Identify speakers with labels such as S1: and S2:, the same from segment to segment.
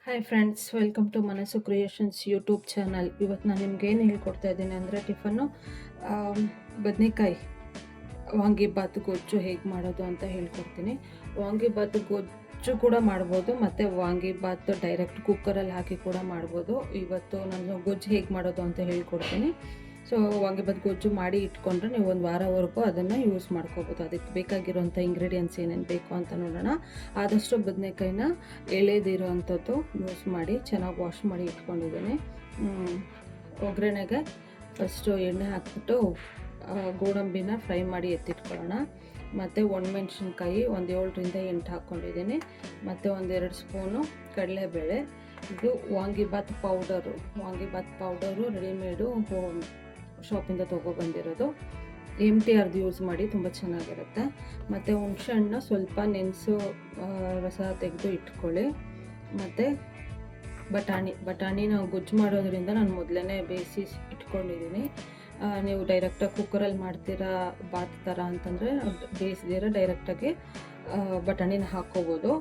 S1: Hi friends, welcome to ಮನಸ್ಸು creations YouTube channel. ಇವತ್ತು ನಾನು ನಿಮ್ಗೆ ಏನು ಹೇಳ್ಕೊಡ್ತಾ ಇದ್ದೀನಿ ಅಂದರೆ ಟಿಫನ್ನು ಬದನೆಕಾಯಿ ವಾಂಗಿಬಾತ್ ಗೊಜ್ಜು ಹೇಗೆ ಮಾಡೋದು ಅಂತ ಹೇಳ್ಕೊಡ್ತೀನಿ. ವಾಂಗಿಬಾತ್ ಗೊಜ್ಜು ಕೂಡ ಮಾಡ್ಬೋದು, ಮತ್ತು ವಾಂಗಿಬಾತ್ ಡೈರೆಕ್ಟ್ ಕುಕ್ಕರಲ್ಲಿ ಹಾಕಿ ಕೂಡ ಮಾಡ್ಬೋದು. ಇವತ್ತು ನಾನು ಗೊಜ್ಜು ಹೇಗೆ ಮಾಡೋದು ಅಂತ ಹೇಳ್ಕೊಡ್ತೀನಿ. ಸೊ ವಾಂಗಿಬಾತ್ ಗೊಜ್ಜು ಮಾಡಿ ಇಟ್ಕೊಂಡ್ರೆ ನೀವು ಒಂದು ವಾರವರೆಗೂ ಅದನ್ನು ಯೂಸ್ ಮಾಡ್ಕೋಬೋದು. ಅದಕ್ಕೆ ಬೇಕಾಗಿರೋಂಥ ಇಂಗ್ರೀಡಿಯೆಂಟ್ಸ್ ಏನೇನು ಬೇಕು ಅಂತ ನೋಡೋಣ. ಆದಷ್ಟು ಬದನೆಕಾಯಿನ ಎಳೆದಿರೋ ಅಂಥದ್ದು ಯೂಸ್ ಮಾಡಿ ಚೆನ್ನಾಗಿ ವಾಶ್ ಮಾಡಿ ಇಟ್ಕೊಂಡಿದ್ದೀನಿ. ಒಗ್ಗರಣೆಗೆ ಫಸ್ಟು ಎಣ್ಣೆ ಹಾಕ್ಬಿಟ್ಟು ಗೋಡಂಬಿನ ಫ್ರೈ ಮಾಡಿ ಎತ್ತಿಟ್ಕೊಳ್ಳೋಣ. ಮತ್ತು ಒಣಮೆಣ್ಸಿನ್ಕಾಯಿ ಒಂದು 7ರಿಂದ 8 ಹಾಕ್ಕೊಂಡಿದ್ದೀನಿ. ಮತ್ತು ಒಂದೆರಡು ಸ್ಪೂನು ಕಡಲೆಬೇಳೆ. ಇದು ವಾಂಗಿಬಾತ್ ಪೌಡರು ರೆಡಿಮೇಡು ಶಾಪಿಂದ ತೊಗೊಬಂದಿರೋದು. MTRದು ಯೂಸ್ ಮಾಡಿ, ತುಂಬ ಚೆನ್ನಾಗಿರುತ್ತೆ. ಮತ್ತು ಹುಣಸೆ ಹಣ್ಣು ಸ್ವಲ್ಪ ನೆನೆಸು ರಸ ತೆಗೆದು ಇಟ್ಕೊಳ್ಳಿ. ಮತ್ತು ಬಟಾಣಿ ನಾವು ಗೊಜ್ಜು ಮಾಡೋದ್ರಿಂದ ನಾನು ಮೊದಲೇ ಬೇಯಿಸಿ ಇಟ್ಕೊಂಡಿದ್ದೀನಿ. ನೀವು ಡೈರೆಕ್ಟಾಗಿ ಕುಕ್ಕರಲ್ಲಿ ಮಾಡ್ತೀರಾ ಬಾತ್ ಥರ ಅಂತಂದರೆ ಬೇಯಿಸಿದಿರ ಡೈರೆಕ್ಟಾಗಿ ಬಟಾಣಿನ ಹಾಕ್ಕೋಬೋದು.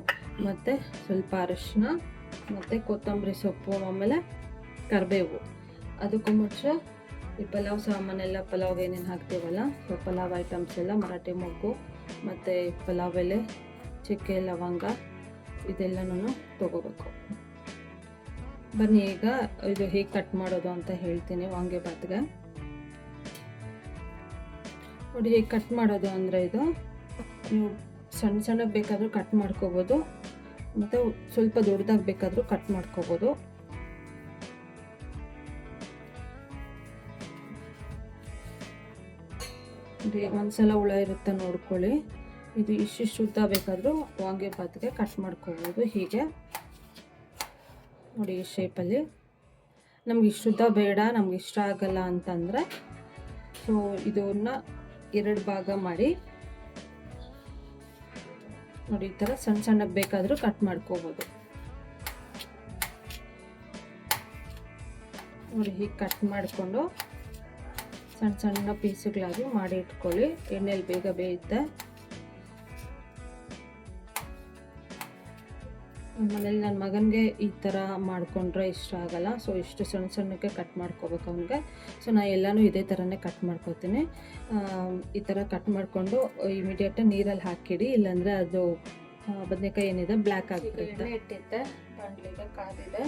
S1: ಮತ್ತು ಸ್ವಲ್ಪ ಅರಿಶಿನ ಮತ್ತು ಕೊತ್ತಂಬರಿ ಸೊಪ್ಪು, ಆಮೇಲೆ ಕರಿಬೇವು. ಅದಕ್ಕೂ ಮುಂಚೆ ಈ ಪಲಾವ್ ಸಾಮಾನೆಲ್ಲ, ಪಲಾವ್ಗೆ ಏನೇನು ಹಾಕ್ತೀವಲ್ಲ, ಸೊ ಪಲಾವ್ ಐಟಮ್ಸ್ ಎಲ್ಲ ಮರಾಠಿ ಮೊಗ್ಗು ಮತ್ತು ಪಲಾವ್ ಎಲೆ, ಚಕ್ಕೆ ಲವಂಗ ಇದೆಲ್ಲನೂ ತೊಗೋಬೇಕು. ಬನ್ನಿ ಈಗ ಇದು ಹೇಗೆ ಕಟ್ ಮಾಡೋದು ಅಂತ ಹೇಳ್ತೀನಿ. ವಾಂಗಿಬಾತ್ಗೆ ನೋಡಿ ಹೇಗೆ ಕಟ್ ಮಾಡೋದು ಅಂದರೆ, ಇದು ನೀವು ಸಣ್ಣಗೆ ಬೇಕಾದರೂ ಕಟ್ ಮಾಡ್ಕೋಬೋದು, ಮತ್ತು ಸ್ವಲ್ಪ ದೊಡ್ಡದಾಗಿ ಬೇಕಾದರೂ ಕಟ್ ಮಾಡ್ಕೋಬೋದು. ಒಂದ್ಸಲ ಹುಳ ಇರುತ್ತೆ ನೋಡ್ಕೊಳ್ಳಿ. ಇದು ಇಷ್ಟಿಷ್ಟು ಉದ್ದ ಬೇಕಾದರೂ ವಾಂಗಿಬಾತ್ಗೆ ಕಟ್ ಮಾಡ್ಕೋಬೋದು. ಹೀಗೆ ನೋಡಿ, ಈ ಶೇಪಲ್ಲಿ. ನಮ್ಗೆ ಇಷ್ಟುದ್ದ ಬೇಡ, ನಮ್ಗೆ ಇಷ್ಟ ಆಗಲ್ಲ ಅಂತಂದರೆ ಸೊ ಇದನ್ನ 2 ಭಾಗ ಮಾಡಿ ನೋಡಿ, ಈ ಥರ ಸಣ್ಣಗೆ ಬೇಕಾದರೂ ಕಟ್ ಮಾಡ್ಕೋಬೋದು. ನೋಡಿ ಹೀಗೆ ಕಟ್ ಮಾಡಿಕೊಂಡು ಸಣ್ಣ ಪೀಸುಗಳಾಗಿ ಮಾಡಿ ಇಟ್ಕೊಳ್ಳಿ. ಎಣ್ಣೆಲಿ ಬೇಗ ಬೇಯುತ್ತೆ. ಮನೇಲಿ ನನ್ನ ಮಗನಿಗೆ ಈ ಥರ ಮಾಡಿಕೊಂಡ್ರೆ ಇಷ್ಟ ಆಗಲ್ಲ, ಸೊ ಇಷ್ಟು ಸಣ್ಣಕ್ಕೆ ಕಟ್ ಮಾಡ್ಕೋಬೇಕು ಅವನಿಗೆ. ಸೊ ನಾನು ಎಲ್ಲನೂ ಇದೇ ಥರನೇ ಕಟ್ ಮಾಡ್ಕೋತೀನಿ. ಈ ಥರ ಕಟ್ ಮಾಡಿಕೊಂಡು ಇಮಿಡಿಯೇಟಾಗಿ ನೀರಲ್ಲಿ ಹಾಕಿಡಿ, ಇಲ್ಲಾಂದರೆ ಅದು ಬದನೆಕಾಯಿ ಏನಿದೆ ಬ್ಲ್ಯಾಕ್ ಆಗಿಬಿಡುತ್ತೆ. ಎಣ್ಣೆ ಇಟ್ಟಿದ್ದೆ, ಬಾಣಲಿಗೆ ಕಾದಿದೆ.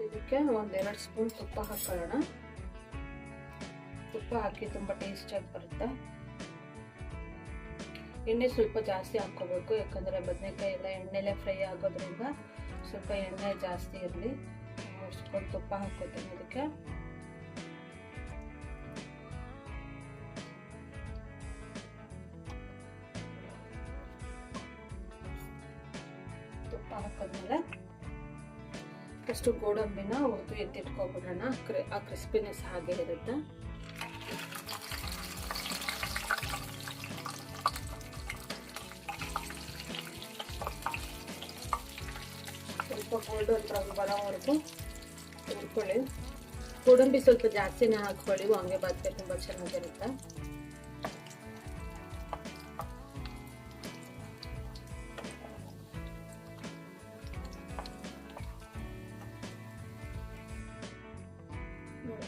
S1: ಇದಕ್ಕೆ 1-2 ಸ್ಪೂನ್ ತುಪ್ಪ ಹಾಕೊಳ್ಳೋಣ. ತುಪ್ಪ ಹಾಕಿ ತುಂಬ ಟೇಸ್ಟಿಯಾಗಿ ಬರುತ್ತೆ. ಎಣ್ಣೆ ಸ್ವಲ್ಪ ಜಾಸ್ತಿ ಹಾಕ್ಕೋಬೇಕು, ಯಾಕಂದರೆ ಬದನೆಕಾಯಿ ಎಲ್ಲ ಎಣ್ಣೆಲೆ ಫ್ರೈ ಆಗೋದ್ರಿಂದ ಸ್ವಲ್ಪ ಎಣ್ಣೆ ಜಾಸ್ತಿ ಇರಲಿ. ಸ್ವಲ್ಪ ತುಪ್ಪ ಹಾಕ್ಕೋತೀನಿ. ಅದಕ್ಕೆ ತುಪ್ಪ ಹಾಕಿದ್ಮೇಲೆ ಫಸ್ಟು ಗೋಡಂಬಿನ ಹುರಿದು ಎತ್ತಿಟ್ಕೊಬಿಡೋಣ. ಆ ಕ್ರಿಸ್ಪಿನೆಸ್ ಹಾಗೆ ಇರುತ್ತೆ. ಸ್ವಲ್ಪ ಗೋಲ್ಡನ್ ಬ್ರೌನ್ ಬರೋವರೆಗೂ ಹುರ್ಕೊಳ್ಳಿ. ಗೋಡಂಬಿ ಸ್ವಲ್ಪ ಜಾಸ್ತಿನೇ ಹಾಕ್ಕೊಳ್ಳಿ, ವಾಂಗಿಬಾತ್ಗೆ ತುಂಬ ಚೆನ್ನಾಗಿರುತ್ತೆ.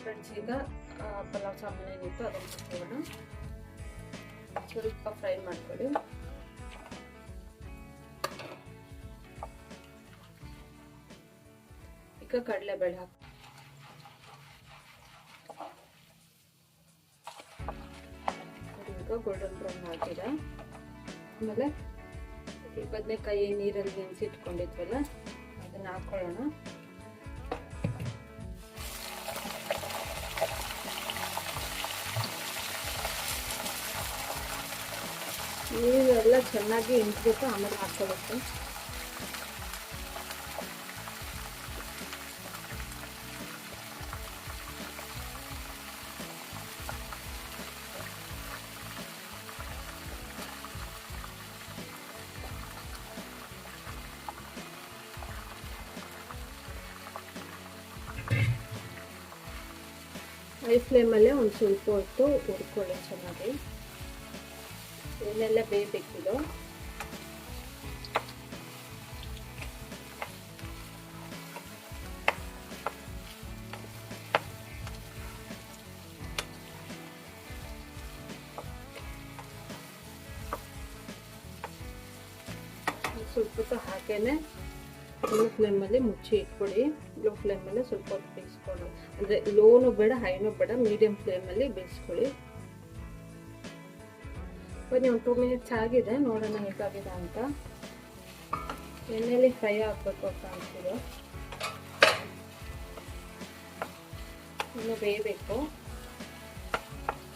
S1: ಫ್ರೆಂಡ್ಸ್, ಈಗ ಪಲಾವ್ ಸಾಮಾನು ಏನಿತ್ತು ಅದನ್ನು ಹಾಕೋಣ. ಸ್ವಲ್ಪ ಫ್ರೈ ಮಾಡ್ಕೊಳ್ಳಿ. ಈಗ ಕಡಲೆಬೇಳೆ ಹಾಕಿ, ಈಗ ಗೋಲ್ಡನ್ ಬ್ರೌನ್ ಆಗಿದೆ. ಆಮೇಲೆ ಈ ಬದನೆಕಾಯಿ ನೀರಲ್ಲಿ ನೆನೆಸಿಟ್ಕೊಂಡಿದ್ವಲ್ಲ ಅದನ್ನ ಹಾಕೊಳ್ಳೋಣ. ನೀರೆಲ್ಲ ಚೆನ್ನಾಗಿ ಇಂಟ್ಬಿಟ್ಟು ಆಮೇಲೆ ಹಾಕ್ಕೊಳ್ಳುತ್ತೆ. ಹೈ ಫ್ಲೇಮಲ್ಲೇ ಒಂದು ಸ್ವಲ್ಪ ಹೊತ್ತು ಹುರ್ಕೊಳ್ಳಿ ಚೆನ್ನಾಗಿ. ಎಣ್ಣೆಲ್ಲ ಬೇಯಬೇಕಿದು. ಸ್ವಲ್ಪ ಹೊತ್ತು ಹಾಕೇನೆ ಲೋ ಫ್ಲೇಮಲ್ಲಿ ಮುಚ್ಚಿ ಇಟ್ಬಿಡಿ. ಲೋ ಫ್ಲೇಮಲ್ಲಿ ಸ್ವಲ್ಪ ಹೊತ್ತು ಬೇಯಿಸ್ಕೊಂಡು, ಅಂದರೆ ಲೋನು ಬೇಡ ಹೈನೂ ಬೇಡ, ಮೀಡಿಯಂ ಫ್ಲೇಮಲ್ಲಿ ಬೇಯಿಸ್ಕೊಳ್ಳಿ. ಬನ್ನಿ, ಒಂದು 2 ಮಿನಿಟ್ಸ್ ಆಗಿದೆ, ನೋಡೋಣ ಹೇಗಾಗಿದೆ ಅಂತ. ಎಣ್ಣೆಯಲ್ಲಿ ಫ್ರೈ ಆಗಬೇಕು ಅಂತ ಅನ್ಸಿದೆ, ಇನ್ನು ಬೇಯಬೇಕು.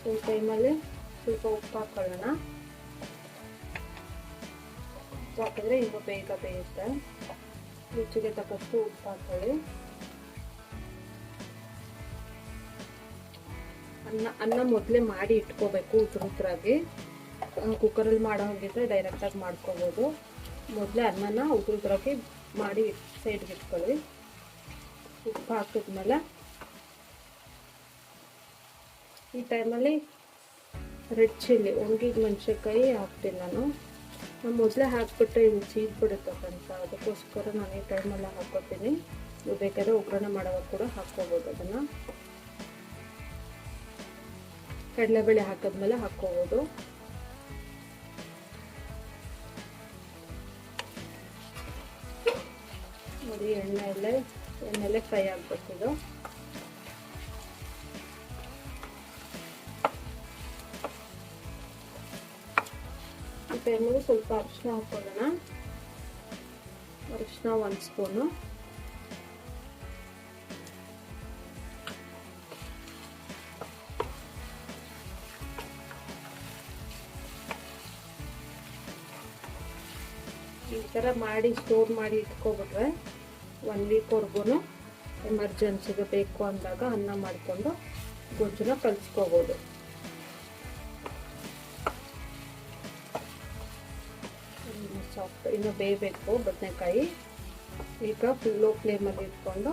S1: ಈ ಟೈಮಲ್ಲಿ ಸ್ವಲ್ಪ ಉಪ್ಪು ಹಾಕೊಳ್ಳೋಣ. ಉಪ್ಪು ಹಾಕಿದ್ರೆ ಇನ್ನೂ ಬೇಗ ಬೇಯುತ್ತೆ. ರುಚಿಗೆ ತಕ್ಕಷ್ಟು ಉಪ್ಪು ಹಾಕೊಳ್ಳಿ. ಅನ್ನ ಮೊದಲೇ ಮಾಡಿ ಇಟ್ಕೋಬೇಕು ಉದುರುದ್ರಾಗಿ. ಕುಕ್ಕರಲ್ಲಿ ಮಾಡೋ ಹೋಗಿದ್ರೆ ಡೈರೆಕ್ಟಾಗಿ ಮಾಡ್ಕೋಬೋದು. ಮೊದಲೇ ಅನ್ನನ ಉದುರುದ್ರಾಗಿ ಮಾಡಿ ಸೈಡ್ಗೆ ಇಟ್ಕೊಳ್ಳಿ. ಉಪ್ಪು ಹಾಕಿದ್ಮೇಲೆ ಈ ಟೈಮಲ್ಲಿ ರೆಡ್ ಚಿಲ್ಲಿ, ಒಣಗಿದ ಮೆಣಸಿನ್ಕಾಯಿ ಹಾಕ್ತೀನಿ ನಾನು ಮೊದಲೇ ಹಾಕ್ಬಿಟ್ರೆ ಇದು ಚೀದ್ಬಿಡುತ್ತೆ ಅಂತ, ಅದಕ್ಕೋಸ್ಕರ ನಾನು ಈ ಟೈಮೆಲ್ಲ ಹಾಕ್ಕೊತೀನಿ. ನೀವು ಬೇಕಾದ್ರೆ ಒಗ್ಗರಣೆ ಮಾಡೋವಾಗ ಕೂಡ ಹಾಕ್ಕೋಬೋದು. ಅದನ್ನು ಕಡಲೆಬೇಳೆ ಹಾಕಿದ್ಮೇಲೆ ಹಾಕ್ಕೋಬೋದು. ನೋಡಿ, ಎಣ್ಣೆಯಲ್ಲೇ ಫ್ರೈ ಆಗಬೇಕಿದು. ಈ ಟೈಮಲ್ಲಿ ಸ್ವಲ್ಪ ಅರಿಶಿನ ಹಾಕೊಳ್ಳೋಣ. ಅರಿಶಿನ 1 ಸ್ಪೂನು. ಈ ಥರ ಮಾಡಿ ಸ್ಟೋರ್ ಮಾಡಿ ಇಟ್ಕೊಬಿಟ್ರೆ 1 ವೀಕ್ವರೆಗೂ ಎಮರ್ಜೆನ್ಸಿಗೆ ಬೇಕು ಅಂದಾಗ ಅನ್ನ ಮಾಡಿಕೊಂಡು ಗೊಜ್ಜನ್ನ ಕಲಿಸ್ಕೋಬೋದು. ಸಾಫ್ಟ್ ಇನ್ನು ಬೇಯಬೇಕು ಬದನೆಕಾಯಿ. ಈಗ ಲೋ ಫ್ಲೇಮಲ್ಲಿ ಇಟ್ಕೊಂಡು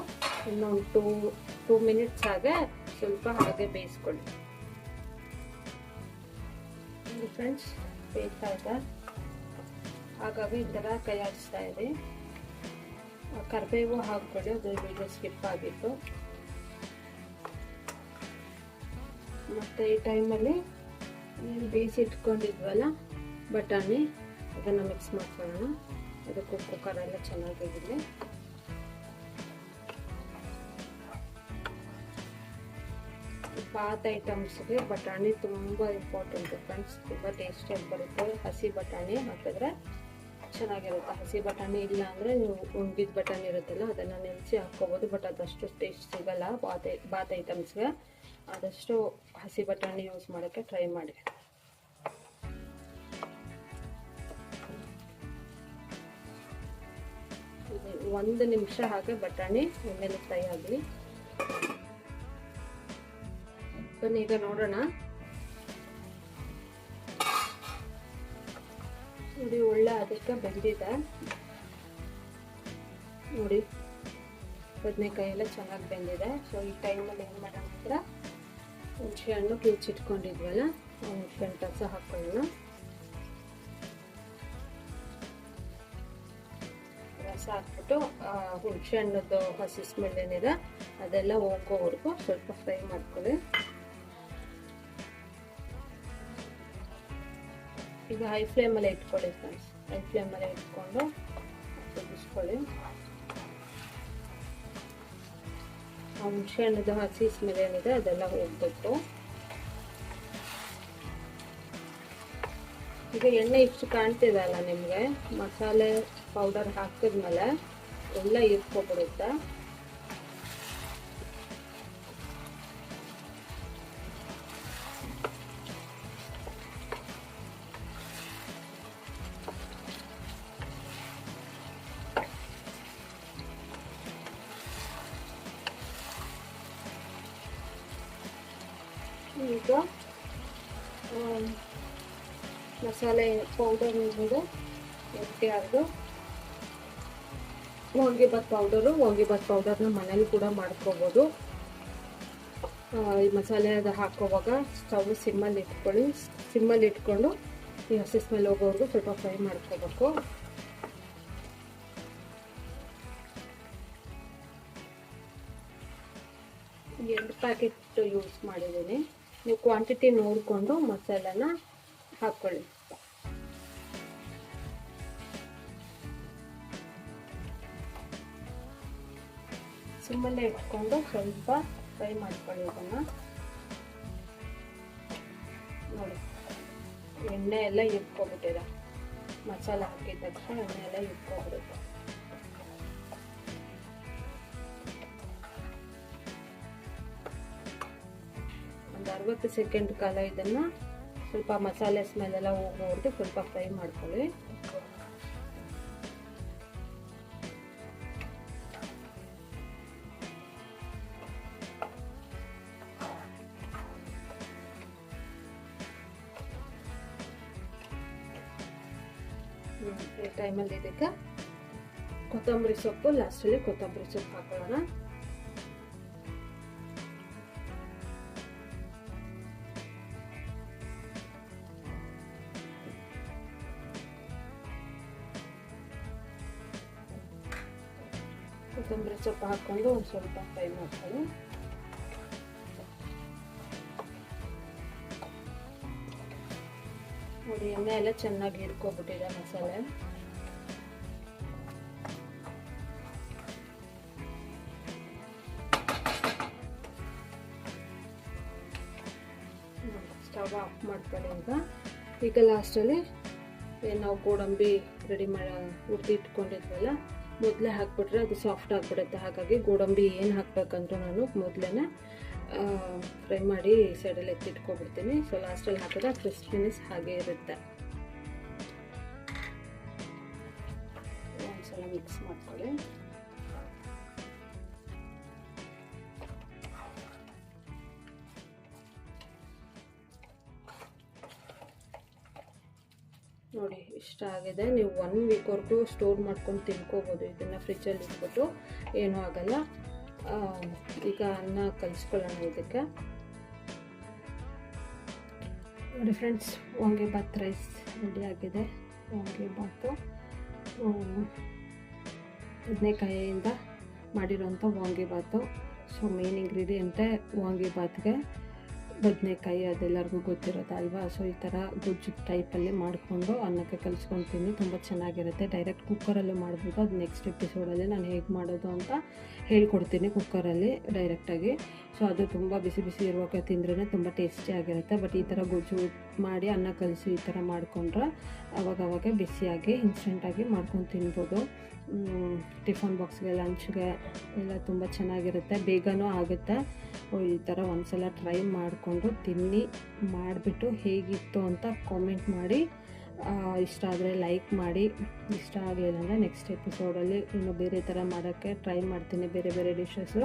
S1: ಇನ್ನೊಂದು 2 ಮಿನಿಟ್ಸ್ ಹಾಗೆ ಸ್ವಲ್ಪ ಹಾಗೆ ಬೇಯಿಸ್ಕೊಳ್ಳಿ. ಫ್ರೆಂಡ್ಸ್, ಬೇಯ್ತಾ ಇದೆ. ಹಾಗಾಗಿ ಈ ಥರ ಕೈ ಆಡಿಸ್ತಾ ಇದೆ. ಕರಿಬೇವು ಹಾಕ್ಕೊಳ್ಳಿ, ಅದು ವಿಡಿಯೋ ಸ್ಕಿಪ್ ಆಗಿತ್ತು. ಮತ್ತು ಈ ಟೈಮಲ್ಲಿ ಬೇಯಿಸಿ ಇಟ್ಕೊಂಡಿದ್ವಲ್ಲ ಬಟಾಣಿ, ಅದನ್ನು ಮಿಕ್ಸ್ ಮಾಡ್ಕೊಳ್ಳೋಣ. ಅದಕ್ಕೆ ಉಪ್ಪು ಖಾರ ಎಲ್ಲ ಚೆನ್ನಾಗಿದೆ. ಬಾತ್ ಐಟಮ್ಸ್ಗೆ ಬಟಾಣಿ ತುಂಬ ಇಂಪಾರ್ಟೆಂಟು ಫ್ರೆಂಡ್ಸ್. ತುಂಬ ಟೇಸ್ಟಿಯಾಗಿ ಬರುತ್ತೆ. ಹಸಿ ಬಟಾಣಿ ಹಾಕಿದ್ರೆ ಚೆನ್ನಾಗಿರುತ್ತೆ. ಹಸಿ ಬಟಾಣಿ ಇಲ್ಲ ಅಂದರೆ ನೀವು ಒಣಗಿದ ಬಟಾಣಿ ಇರುತ್ತಲ್ಲ, ಅದನ್ನು ನೆನೆಸಿ ಹಾಕ್ಕೋಬೋದು. ಬಟ್ ಅದಷ್ಟು ಟೇಸ್ಟ್ ಸಿಗಲ್ಲ ಬಾತ್ ಐಟಮ್ಸ್ಗೆ. ಆದಷ್ಟು ಹಸಿ ಬಟಾಣಿ ಯೂಸ್ ಮಾಡೋಕ್ಕೆ ಟ್ರೈ ಮಾಡಿ. 1 ನಿಮಿಷ ಹಾಗೆ ಬಟಾಣಿ ಎಣ್ಣೆಲಿ ಫ್ರೈ ಆಗಲಿ. ಬನ್ನಿ, ಈಗ ನೋಡೋಣ. ನೋಡಿ, ಒಳ್ಳೆ ಅದಕ್ಕೆ ಬೆಂದಿದೆ. ನೋಡಿ, ಬದನೆಕಾಯಿ ಎಲ್ಲ ಚೆನ್ನಾಗಿ ಬೆಂದಿದೆ. ಸೊ ಈ ಟೈಮಲ್ಲಿ ಏನು ಮಾಡೋಣ ಅಂದ್ರೆ, ಹುಣಸೆ ಹಣ್ಣು ಕಿವುಚಿಟ್ಕೊಂಡಿದ್ವಲ್ಲ, ಹುಣಸೆ ಹಣ್ಣು ರಸ ಹಾಕೊಳ್ಳೋಣ. ರಸ ಹಾಕ್ಬಿಟ್ಟು ಹುಣಸೆ ಹಣ್ಣದ್ದು ಹಸಿ ಸ್ಮೆಲ್ ಏನಿದೆ ಅದೆಲ್ಲ ಹೋಗೋವರೆಗೂ ಸ್ವಲ್ಪ ಫ್ರೈ ಮಾಡ್ಕೊಳ್ಳಿ. ಈಗ ಹೈ ಫ್ಲೇಮಲ್ಲೇ ಇಟ್ಕೊಳ್ಳಿ ಫ್ರೆಂಡ್ಸ್. ಹೈ ಫ್ಲೇಮಲ್ಲೇ ಇಟ್ಕೊಂಡು ಕುದಿಸ್ಕೊಳ್ಳಿ. ಹುಣಸೆ ಹಣ್ಣದ ಹಸಿ ಸ್ಮೆಲ್ ಏನಿದೆ ಅದೆಲ್ಲ ಹೋಗ್ಬೇಕು. ಈಗ ಎಣ್ಣೆ ಇಷ್ಟು ಕಾಣ್ತಿದೆ ಅಲ್ಲ ನಿಮಗೆ, ಮಸಾಲೆ ಪೌಡರ್ ಹಾಕಿದ್ಮೇಲೆ ಎಲ್ಲ ಇರ್ಕೊಬಿಡುತ್ತೆ. ಈಗ ಮಸಾಲೆ ಪೌಡರ್ ಇದೆ, ಯಾರ್ದು ವಾಂಗಿಬಾತ್ ಪೌಡರ್ನ ಮನೇಲಿ ಕೂಡ ಮಾಡ್ಕೋಬೋದು. ಈ ಮಸಾಲೆ ಅದು ಹಾಕೋವಾಗ ಸ್ಟವ್ ಸಿಮ್ಮಲ್ಲಿ ಇಟ್ಕೊಳ್ಳಿ. ಸಿಮ್ಮಲ್ಲಿ ಇಟ್ಕೊಂಡು ಈ ಹಸಿ ಸ್ಮೆಲ್ ಹೋಗೋವರೆಗೂ ಸ್ವಲ್ಪ ಫ್ರೈ ಮಾಡ್ಕೋಬೇಕು. ಎರಡು ಪ್ಯಾಕೆಟ್ ಯೂಸ್ ಮಾಡಿದ್ದೀನಿ. ನೀವು ಕ್ವಾಂಟಿಟಿ ನೋಡಿಕೊಂಡು ಮಸಾಲೆನ ಹಾಕ್ಕೊಳ್ಳಿ. ಸಿಮ್ಮಲ್ಲೇ ಇಟ್ಕೊಂಡು ಸ್ವಲ್ಪ ಫ್ರೈ ಮಾಡ್ಕೊಳ್ಳಿ ಇದನ್ನು. ನೋಡಿ ಎಣ್ಣೆ ಎಲ್ಲ ಇಟ್ಕೊಬಿಟ್ಟಿದೆ, ಮಸಾಲೆ ಹಾಕಿದ ತಕ್ಷಣ ಎಣ್ಣೆ ಎಲ್ಲ ಇಟ್ಕೊಬಿಡುತ್ತೆ. ಒಂದು 60 ಸೆಕೆಂಡ್ ಕಾಲ ಇದನ್ನು ಸ್ವಲ್ಪ ಮಸಾಲೆ ಸ್ಮೆಲ್ ಎಲ್ಲ ಹೋಗೋವರೆಗೂ ಸ್ವಲ್ಪ ಫ್ರೈ ಮಾಡ್ಕೊಳ್ಳಿ. ಈ ಟೈಮಲ್ಲಿ ಇದಕ್ಕೆ ಕೊತ್ತಂಬರಿ ಸೊಪ್ಪು, ಲಾಸ್ಟಲ್ಲಿ ಕೊತ್ತಂಬರಿ ಸೊಪ್ಪು ಹಾಕೊಳ್ಳೋಣ. ಕೊತ್ತಂಬರಿ ಸೊಪ್ಪು ಹಾಕೊಂಡು ಒಂದು ಸ್ವಲ್ಪ ಫ್ರೈ ಮಾಡ್ಕೊಳ್ಳಿ. ನೋಡಿ ಎಣ್ಣೆ ಎಲ್ಲ ಚೆನ್ನಾಗಿ ಹಿಡ್ಕೊಬಿಟ್ಟಿದೆ ಮಸಾಲೆ. ಸ್ಟವ್ ಆಫ್ ಮಾಡ್ಕೊಳ್ಳಿ. ಈಗ ಲಾಸ್ಟಲ್ಲಿ ನಾವು ಗೋಡಂಬಿ ರೆಡಿ ಹುರಿದು ಇಟ್ಕೊಂಡಿದ್ವಲ್ಲ, ಮೊದಲೇ ಹಾಕ್ಬಿಟ್ರೆ ಅದು ಸಾಫ್ಟ್ ಆಗಿಬಿಡುತ್ತೆ. ಹಾಗಾಗಿ ಗೋಡಂಬಿ ಏನು ಹಾಕ್ಬೇಕಂದ್ರೂ ನಾನು ಮೊದಲೇ ಫ್ರೈ ಮಾಡಿ ಸೈಡಲ್ಲಿ ಎತ್ತಿಟ್ಕೊಬಿಡ್ತೀನಿ. ಸೊ ಲಾಸ್ಟಲ್ಲಿ ಹಾಕಿದ್ರೆ ಕ್ರಿಸ್ಪಿನೆಸ್ ಹಾಗೆ ಇರುತ್ತೆ. ಒಂದ್ಸಲ ಮಿಕ್ಸ್ ಮಾಡ್ಕೊಳ್ಳಿ. ನೋಡಿ ಇಷ್ಟ ಆಗಿದೆ. ನೀವು 1 ವೀಕ್ವರೆಗೂ ಸ್ಟೋರ್ ಮಾಡ್ಕೊಂಡು ತಿನ್ಕೋಬೋದು. ಇದನ್ನು ಫ್ರಿಜ್ಜಲ್ಲಿ ಇಟ್ಬಿಟ್ಟು ಏನೂ ಆಗಲ್ಲ. ಈಗ ಅನ್ನ ಕಲಿಸ್ಕೊಳ್ಳೋಣ ಇದಕ್ಕೆ. ನೋಡಿ ಫ್ರೆಂಡ್ಸ್, ವಾಂಗಿಬಾತ್ ರೈಸ್ ರೆಡಿ ಆಗಿದೆ. ವಾಂಗಿಬಾತು ಬದನೆಕಾಯಿಯಿಂದ ಮಾಡಿರೋಂಥ ವಾಂಗಿಬಾತು. ಸೊ ಮೇನ್ ಇಂಗ್ರೀಡಿಯೆಂಟೇ ವಾಂಗಿಬಾತ್ಗೆ ಬದನೆಕಾಯಿ, ಅದೆಲ್ಲರಿಗೂ ಗೊತ್ತಿರೋದಲ್ವಾ. ಸೊ ಈ ಥರ ಗೊಜ್ಜು ಟೈಪಲ್ಲಿ ಮಾಡಿಕೊಂಡು ಅನ್ನಕ್ಕೆ ಕಲಿಸ್ಕೊತೀನಿ. ತುಂಬ ಚೆನ್ನಾಗಿರುತ್ತೆ. ಡೈರೆಕ್ಟ್ ಕುಕ್ಕರಲ್ಲೂ ಮಾಡ್ಬೋದು. ಅದು ನೆಕ್ಸ್ಟ್ ಎಪಿಸೋಡಲ್ಲಿ ನಾನು ಹೇಗೆ ಮಾಡೋದು ಅಂತ ಹೇಳ್ಕೊಡ್ತೀನಿ, ಕುಕ್ಕರಲ್ಲಿ ಡೈರೆಕ್ಟಾಗಿ. ಸೊ ಅದು ತುಂಬ ಬಿಸಿ ಬಿಸಿ ಇರುವಾಗ ತಿಂದ್ರೇ ತುಂಬ ಟೇಸ್ಟಿಯಾಗಿರುತ್ತೆ. ಬಟ್ ಈ ಥರ ಗೊಜ್ಜು ಮಾಡಿ ಅನ್ನ ಕಲಿಸಿ ಈ ಥರ ಮಾಡಿಕೊಂಡ್ರೆ ಅವಾಗವಾಗ ಬಿಸಿಯಾಗಿ ಇನ್ಸ್ಟೆಂಟಾಗಿ ಮಾಡ್ಕೊಂಡು ತಿನ್ಬೋದು. ಟಿಫನ್ ಬಾಕ್ಸ್ಗೆ, ಲಂಚ್ಗೆ ಎಲ್ಲ ತುಂಬ ಚೆನ್ನಾಗಿರುತ್ತೆ. ಬೇಗನೂ ಆಗುತ್ತೆ. ಈ ಥರ ಒಂದ್ಸಲ ಟ್ರೈ ಮಾಡಿಕೊಂಡು ತಿನ್ನಿ, ಮಾಡಿಬಿಟ್ಟು ಹೇಗಿತ್ತು ಅಂತ ಕಾಮೆಂಟ್ ಮಾಡಿ. ಇಷ್ಟ ಆದರೆ ಲೈಕ್ ಮಾಡಿ. ಇಷ್ಟ ಆಗಲಿಲ್ಲ ಅಂದರೆ ನೆಕ್ಸ್ಟ್ ಎಪಿಸೋಡಲ್ಲಿ ಇನ್ನು ಬೇರೆ ಥರ ಮಾಡೋಕ್ಕೆ ಟ್ರೈ ಮಾಡ್ತೀನಿ, ಬೇರೆ ಬೇರೆ ಡಿಶಸ್ಸು.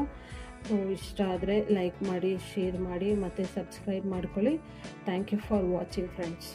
S1: ಸೊ ಇಷ್ಟ ಆದರೆ ಲೈಕ್ ಮಾಡಿ, ಶೇರ್ ಮಾಡಿ ಮತ್ತು ಸಬ್ಸ್ಕ್ರೈಬ್ ಮಾಡ್ಕೊಳ್ಳಿ. Thank you for watching friends.